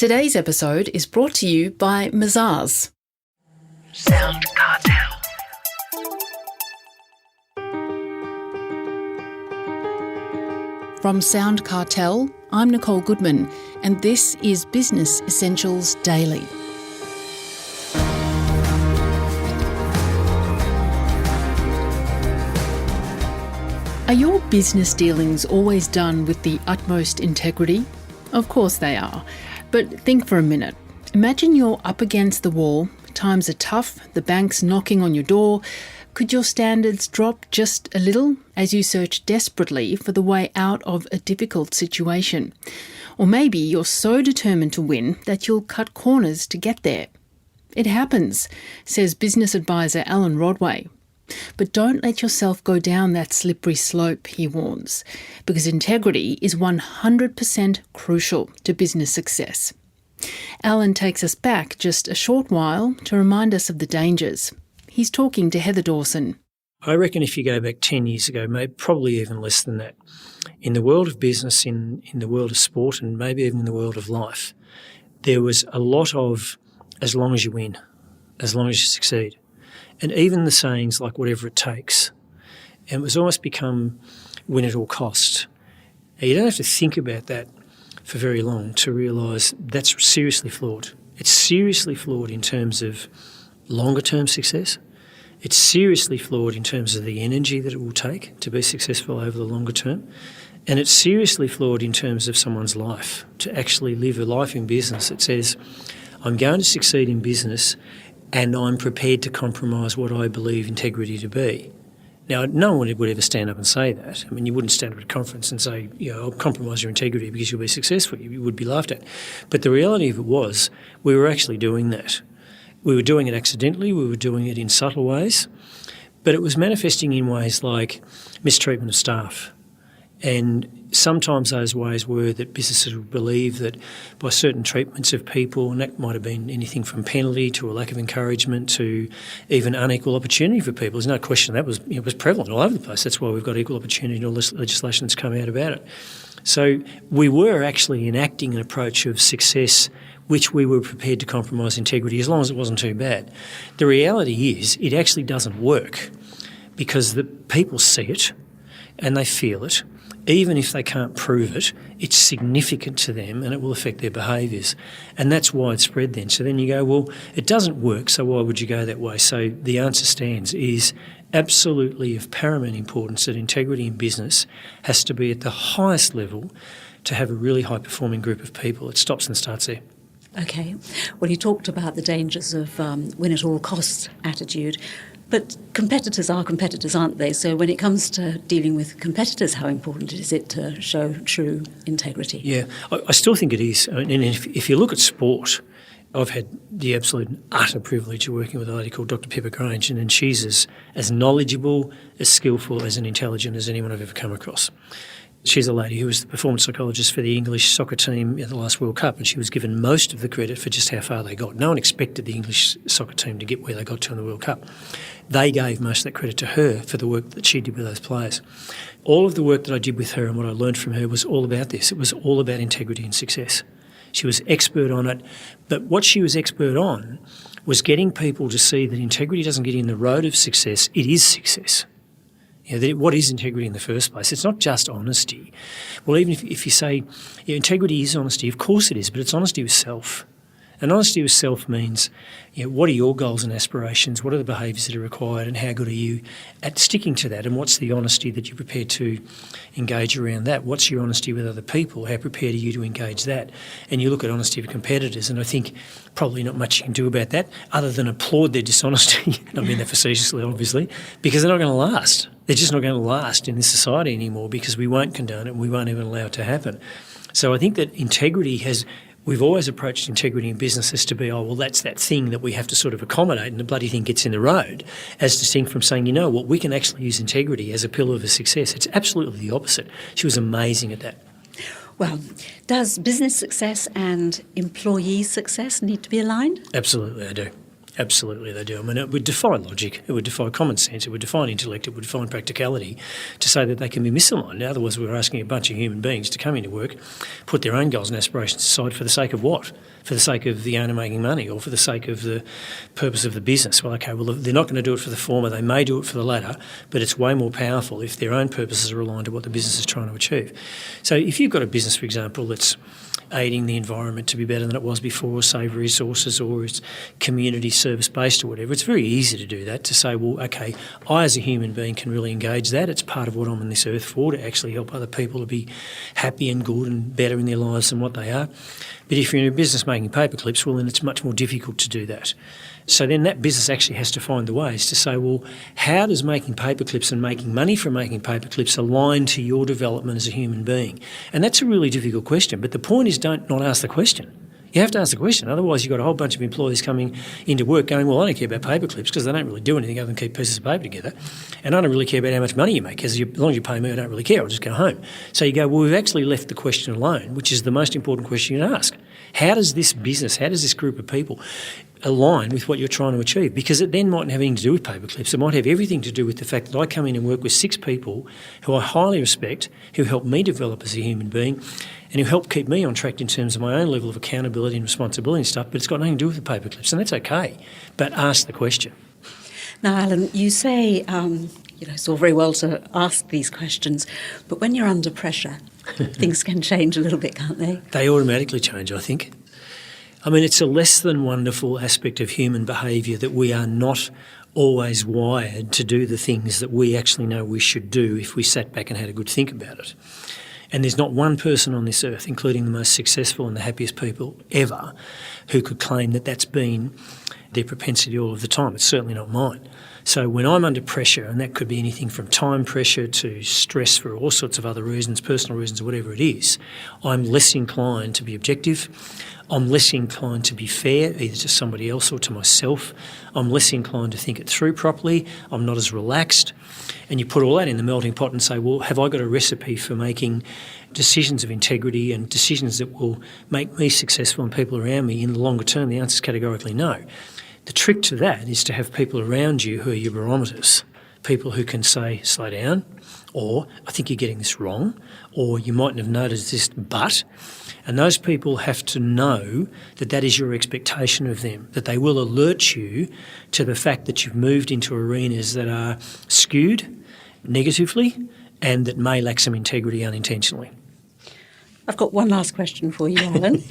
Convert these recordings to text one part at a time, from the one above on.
Today's episode is brought to you by Mazars. SoundCartel. From SoundCartel, I'm Nicole Goodman, and this is Business Essentials Daily. Are your business dealings always done with the utmost integrity? Of course they are. But think for a minute. Imagine you're up against the wall, times are tough, the bank's knocking on your door. Could your standards drop just a little as you search desperately for the way out of a difficult situation? Or maybe you're so determined to win that you'll cut corners to get there. It happens, says business advisor Alan Rodway. But don't let yourself go down that slippery slope, he warns, because integrity is 100% crucial to business success. Alan takes us back just a short while to remind us of the dangers. He's talking to Heather Dawson. I reckon if you go back 10 years ago, maybe probably even less than that, in the world of business, in the world of sport, and maybe even in the world of life, there was a lot of as long as you win, as long as you succeed. And even the sayings like whatever it takes. And it was almost become win at all costs. Now, you don't have to think about that for very long to realise that's seriously flawed. It's seriously flawed in terms of longer term success. It's seriously flawed in terms of the energy that it will take to be successful over the longer term. And it's seriously flawed in terms of someone's life, to actually live a life in business that says, I'm going to succeed in business and I'm prepared to compromise what I believe integrity to be. Now, no one would ever stand up and say that. I mean, you wouldn't stand up at a conference and say, I'll compromise your integrity because you'll be successful. You would be laughed at. But the reality of it was, we were actually doing that. We were doing it accidentally. We were doing it in subtle ways. But it was manifesting in ways like mistreatment of staff. And sometimes those ways were that businesses would believe that by certain treatments of people, and that might have been anything from penalty to a lack of encouragement to even unequal opportunity for people. There's no question that was prevalent all over the place. That's why we've got equal opportunity and all this legislation that's come out about it. So we were actually enacting an approach of success which we were prepared to compromise integrity as long as it wasn't too bad. The reality is it actually doesn't work because the people see it and they feel it. Even if they can't prove it, it's significant to them and it will affect their behaviours. And that's widespread then. So then you go, well, it doesn't work, so why would you go that way? So the answer stands is absolutely of paramount importance that integrity in business has to be at the highest level to have a really high-performing group of people. It stops and starts there. Okay. Well, you talked about the dangers of win at all costs attitude. But competitors are competitors, aren't they? So when it comes to dealing with competitors, how important is it to show true integrity? Yeah, I still think it is. And if you look at sport, I've had the absolute and utter privilege of working with a lady called Dr. Pippa Grange, and she's as knowledgeable, as skillful, as intelligent as anyone I've ever come across. She's a lady who was the performance psychologist for the English soccer team at the last World Cup, and she was given most of the credit for just how far they got. No one expected the English soccer team to get where they got to in the World Cup. They gave most of that credit to her for the work that she did with those players. All of the work that I did with her and what I learned from her was all about this. It was all about integrity and success. She was expert on it, but what she was expert on was getting people to see that integrity doesn't get in the road of success, it is success. What is integrity in the first place? It's not just honesty. Well, even if you say integrity is honesty, of course it is, but it's honesty with self. And honesty with self means, what are your goals and aspirations? What are the behaviours that are required, and how good are you at sticking to that? And what's the honesty that you're prepared to engage around that? What's your honesty with other people? How prepared are you to engage that? And you look at honesty of competitors, and I think probably not much you can do about that other than applaud their dishonesty. I mean that facetiously, obviously, because they're not going to last. They're just not going to last in this society anymore because we won't condone it and we won't even allow it to happen. So I think that integrity we've always approached integrity in business as to be, that's that thing that we have to sort of accommodate and the bloody thing gets in the road, as distinct from saying, we can actually use integrity as a pillar of a success. It's absolutely the opposite. She was amazing at that. Well, does business success and employee success need to be aligned? Absolutely, I do. Absolutely they do. I mean, it would defy logic, it would defy common sense, it would defy intellect, it would defy practicality to say that they can be misaligned. Otherwise, we're asking a bunch of human beings to come into work, put their own goals and aspirations aside for the sake of what? For the sake of the owner making money or for the sake of the purpose of the business. Well, okay, well, they're not going to do it for the former, they may do it for the latter, but it's way more powerful if their own purposes are aligned to what the business is trying to achieve. So if you've got a business, for example, that's aiding the environment to be better than it was before, save resources, or it's community service-based or whatever, it's very easy to do that, to say, well, okay, I as a human being can really engage that. It's part of what I'm on this earth for, to actually help other people to be happy and good and better in their lives than what they are. But if you're in a business making paper clips, well, then it's much more difficult to do that. So then that business actually has to find the ways to say, well, how does making paper clips and making money from making paper clips align to your development as a human being? And that's a really difficult question. But the point is, don't not ask the question. You have to ask the question. Otherwise, you've got a whole bunch of employees coming into work going, well, I don't care about paper clips because they don't really do anything other than keep pieces of paper together. And I don't really care about how much money you make because as long as you pay me, I don't really care. I'll just go home. So you go, well, we've actually left the question alone, which is the most important question you can ask. How does this business, how does this group of people align with what you're trying to achieve? Because it then mightn't have anything to do with paper clips. It might have everything to do with the fact that I come in and work with 6 people who I highly respect, who help me develop as a human being and who help keep me on track in terms of my own level of accountability and responsibility and stuff, but it's got nothing to do with the paper clips, and that's okay. But ask the question. Now, Alan, you say, it's all very well to ask these questions, but when you're under pressure, things can change a little bit, can't they? They automatically change, I think. I mean, it's a less than wonderful aspect of human behaviour that we are not always wired to do the things that we actually know we should do if we sat back and had a good think about it. And there's not one person on this earth, including the most successful and the happiest people ever, who could claim that that's been their propensity all of the time. It's certainly not mine. So when I'm under pressure, and that could be anything from time pressure to stress for all sorts of other reasons, personal reasons, whatever it is, I'm less inclined to be objective. I'm less inclined to be fair, either to somebody else or to myself. I'm less inclined to think it through properly. I'm not as relaxed. And you put all that in the melting pot and say, well, have I got a recipe for making decisions of integrity and decisions that will make me successful and people around me in the longer term? The answer is categorically no. The trick to that is to have people around you who are your barometers, people who can say, slow down, or I think you're getting this wrong, or you mightn't have noticed this, but... And those people have to know that that is your expectation of them, that they will alert you to the fact that you've moved into arenas that are skewed negatively and that may lack some integrity unintentionally. I've got one last question for you, Alan.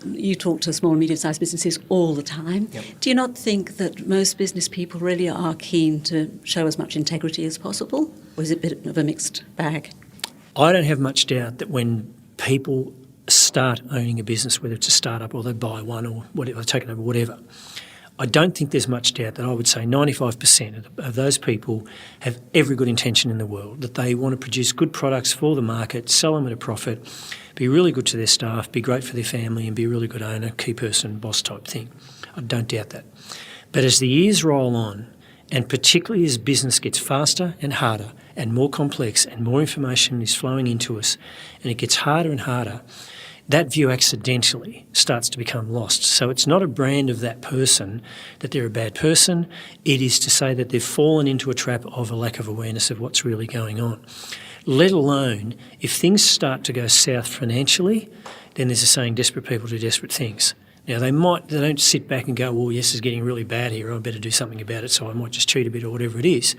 You talk to small and medium-sized businesses all the time. Yep. Do you not think that most business people really are keen to show as much integrity as possible? Or is it a bit of a mixed bag? I don't have much doubt that when people start owning a business, whether it's a startup or they buy one or whatever, take it over, whatever, I don't think there's much doubt that I would say 95% of those people have every good intention in the world, that they want to produce good products for the market, sell them at a profit, be really good to their staff, be great for their family and be a really good owner, key person, boss type thing. I don't doubt that. But as the years roll on, and particularly as business gets faster and harder and more complex and more information is flowing into us and it gets harder and harder, that view accidentally starts to become lost. So it's not a brand of that person that they're a bad person. It is to say that they've fallen into a trap of a lack of awareness of what's really going on. Let alone, if things start to go south financially, then there's a saying, desperate people do desperate things. Now, they don't sit back and go, well, yes, it's getting really bad here, I better do something about it, so I might just cheat a bit or whatever it is.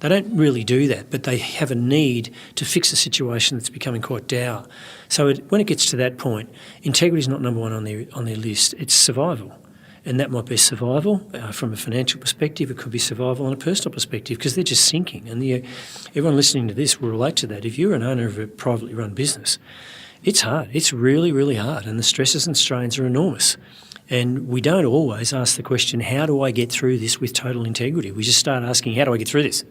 They don't really do that, but they have a need to fix a situation that's becoming quite dour. So when it gets to that point, integrity is not number one on their list. It's survival. And that might be survival from a financial perspective. It could be survival on a personal perspective because they're just sinking. And everyone listening to this will relate to that. If you're an owner of a privately run business, it's hard. It's really, really hard. And the stresses and strains are enormous. And we don't always ask the question, how do I get through this with total integrity? We just start asking, how do I get through this?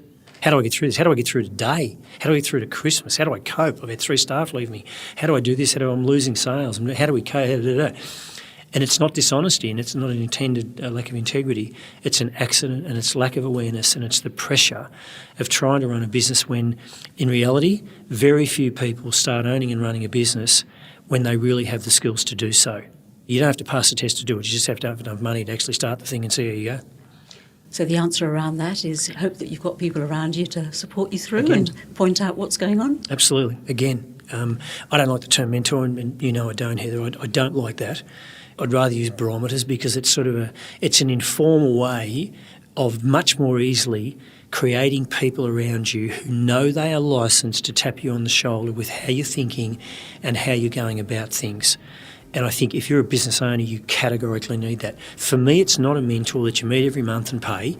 How do I get through this? How do I get through today? How do I get through to Christmas? How do I cope? I've had 3 staff leave me. How do I do this? I'm losing sales. How do we cope? And it's not dishonesty and it's not an intended lack of integrity. It's an accident and it's lack of awareness and it's the pressure of trying to run a business when, in reality, very few people start owning and running a business when they really have the skills to do so. You don't have to pass the test to do it. You just have to have enough money to actually start the thing and see how you go. So the answer around that is hope that you've got people around you to support you through Again. and point out what's going on. Absolutely. Again, I don't like the term mentor, and you know I don't, Heather. I don't like that. I'd rather use barometers because it's sort of it's an informal way of much more easily creating people around you who know they are licensed to tap you on the shoulder with how you're thinking and how you're going about things. And I think if you're a business owner, you categorically need that. For me, it's not a mentor that you meet every month and pay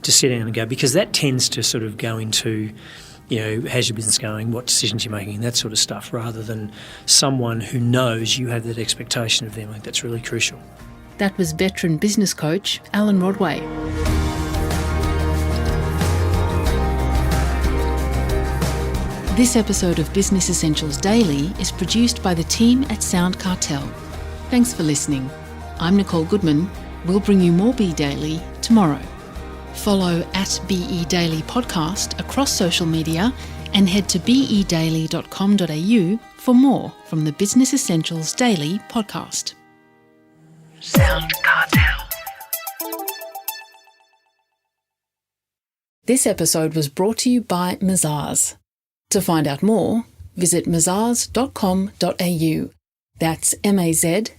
to sit down and go, because that tends to sort of go into, you know, how's your business going, what decisions you're making, and that sort of stuff, rather than someone who knows you have that expectation of them. I think that's really crucial. That was veteran business coach Alan Rodway. This episode of Business Essentials Daily is produced by the team at SoundCartel. Thanks for listening. I'm Nicole Goodman. We'll bring you more Be Daily tomorrow. Follow @BE Daily Podcast across social media and head to bedaily.com.au for more from the Business Essentials Daily podcast. SoundCartel. This episode was brought to you by Mazars. To find out more, visit mazars.com.au. That's mazars.com.au.